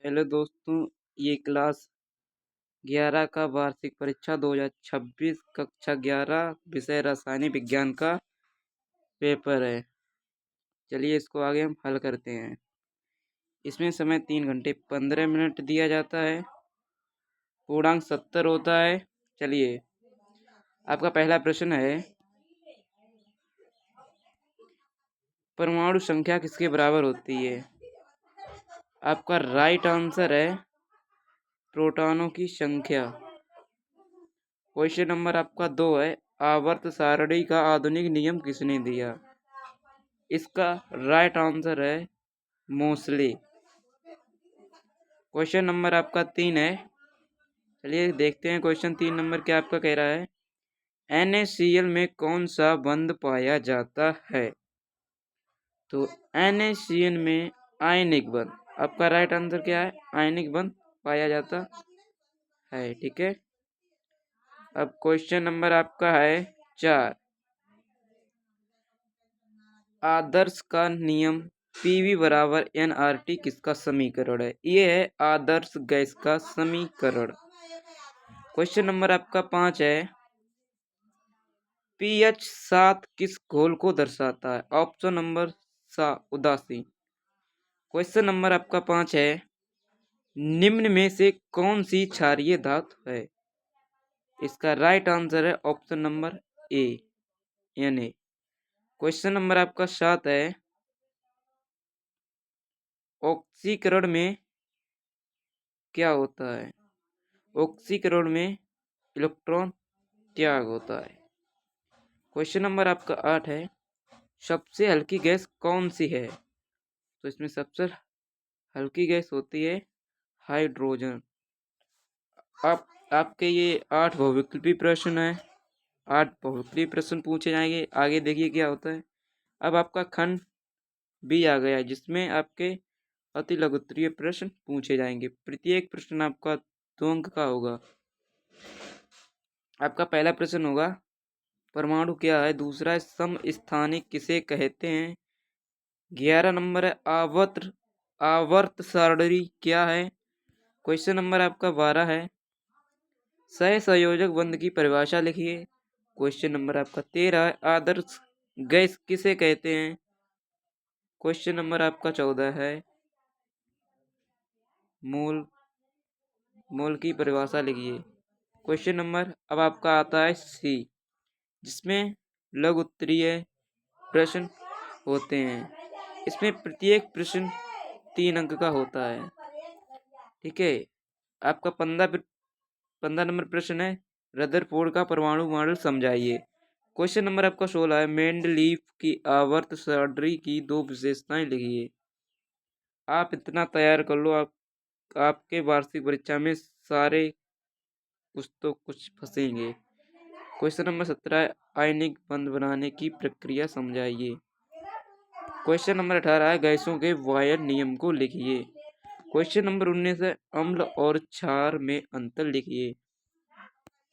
Hello दोस्तों, ये class 11 का वार्षिक परीक्षा 2026 कक्षा 11 विषय रासायनिक विज्ञान का पेपर है। चलिए इसको आगे हम हल करते हैं। इसमें समय 3 घंटे 15 मिनट दिया जाता है। पूर्णांक 70 होता है। चलिए आपका पहला प्रश्न है, परमाणु संख्या किसके बराबर होती है? आपका राइट आंसर है प्रोटॉनों की संख्या। क्वेश्चन नंबर आपका 2 है, आवर्त सारणी का आधुनिक नियम किसने दिया? इसका राइट आंसर है मोसले। क्वेश्चन नंबर आपका 3 है। चलिए देखते हैं क्वेश्चन 3 नंबर क्या आपका कह रहा है। NaCl में कौन सा बंध पाया जाता है? तो NaCl में आयनिक बंध। आपका राइट आंसर क्या है? आयनिक बंध पाया जाता है। ठीक है। अब क्वेश्चन नंबर आपका है 4, आदर्श का नियम PV बराबर nRT किसका समीकरण है? ये है आदर्श गैस का समीकरण। क्वेश्चन नंबर आपका 5 है, pH 7 किस घोल को दर्शाता है? ऑप्शन नंबर उदासीन। क्वेश्चन नंबर आपका 5 है, निम्न में से कौन सी क्षारीय धातु है? इसका राइट आंसर है option number A, Na। Question number आपका 7 है, ऑक्सीकरण में क्या होता है? ऑक्सीकरण में इलेक्ट्रॉन त्याग होता है। क्वेश्चन नंबर आपका 8 है, सबसे हल्की गैस कौन सी है? तो इसमें सबसे हल्की गैस होती है हाइड्रोजन। आपके ये 8 बहुविकल्पी प्रश्न है। 8 बहुविकल्पी प्रश्न पूछे जाएंगे। आगे देखिए क्या होता है। अब आपका खंड भी आ गया है, जिसमें आपके अति लघुत्तरीय प्रश्न पूछे जाएंगे। प्रत्येक प्रश्न आपका 2 अंक का होगा। आपका पहला प्रश्न होगा, परमाणु क्या है? दूसरा है, समस्थानिक किसे कहते हैं? 11 नंबर है, आवर्त सारणी क्या है? क्वेश्चन नंबर आपका 12 है, सहसंयोजक बंध की परिभाषा लिखिए। क्वेश्चन नंबर आपका 13 है, आदर्श गैस किसे कहते हैं? क्वेश्चन नंबर आपका 14 है, मोल की परिभाषा लिखिए। क्वेश्चन नंबर अब आपका आता है सी, जिसमें लघु उत्तरीय प्रश्न होते हैं। इसमें प्रत्येक प्रश्न 3 अंक का होता है। ठीक है। आपका 15 नंबर प्रश्न है, रदरफोर्ड का परमाणु मॉडल समझाइए। क्वेश्चन नंबर आपका 16 है, मेंडलीफ की आवर्त सारणी की 2 विशेषताएं लिखिए। आप इतना तैयार कर लो, आपके वार्षिक परीक्षा में सारे कुछ तो कुछ फंसेंगे। क्वेश्चन नंबर 17 है, आयनिक बंध बनाने की प्रक्रिया समझाइए। क्वेश्चन नंबर 18 है, गैसों के वायर नियम को लिखिए। क्वेश्चन नंबर 19 है, अम्ल और क्षार में अंतर लिखिए।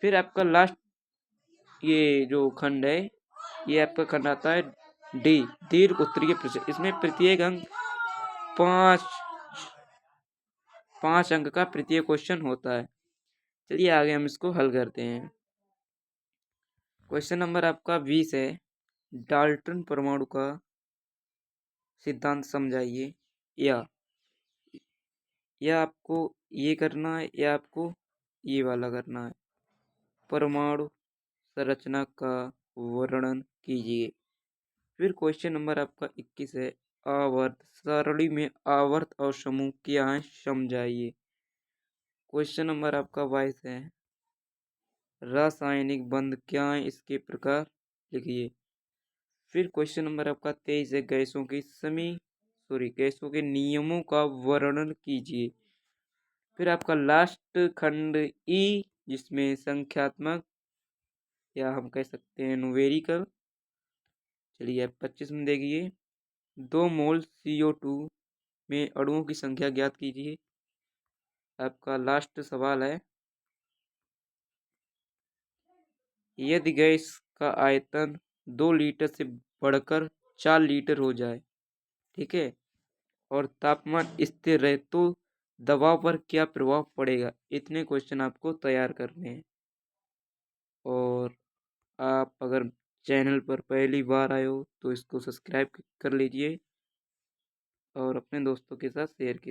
फिर आपका लास्ट ये जो खंड है, ये आपका खंड आता है डी, दीर्घ उत्तरीय प्रश्न। इसमें प्रत्येक अंक 5 अंक का प्रत्येक क्वेश्चन होता है। चलिए आगे हम इसको हल करते हैं। क्वेश्चन नंबर आपका 20 है, डाल्टन परमाणु का सिद्धांत समझाइए। या आपको ये करना है या आपको ये वाला करना है। परमाणु संरचना का वर्णन कीजिए। फिर क्वेश्चन नंबर आपका 21 है, आवर्त सारणी में आवर्त और समूह क्या है समझाइए। क्वेश्चन नंबर आपका 22 है, रासायनिक बंध क्या है इसके प्रकार लिखिए। फिर क्वेश्चन नंबर आपका 23 है, गैसों के नियमों का वर्णन कीजिए। फिर आपका लास्ट खंड ई, जिसमें संख्यात्मक या हम कह सकते हैं न्यूमेरिकल। चलिए आप 25 में देखिए, 2 मोल CO2 में अणुओं की संख्या ज्ञात कीजिए। आपका लास्ट सवाल है, यदि गैस का आयतन 2 लीटर से बढ़कर 4 लीटर हो जाए, ठीक है, और तापमान स्थिर रहे, तो दबाव पर क्या प्रभाव पड़ेगा। इतने क्वेश्चन आपको तैयार करने हैं। और आप अगर चैनल पर पहली बार आए हो तो इसको सब्सक्राइब कर लीजिए और अपने दोस्तों के साथ शेयर कीजिए।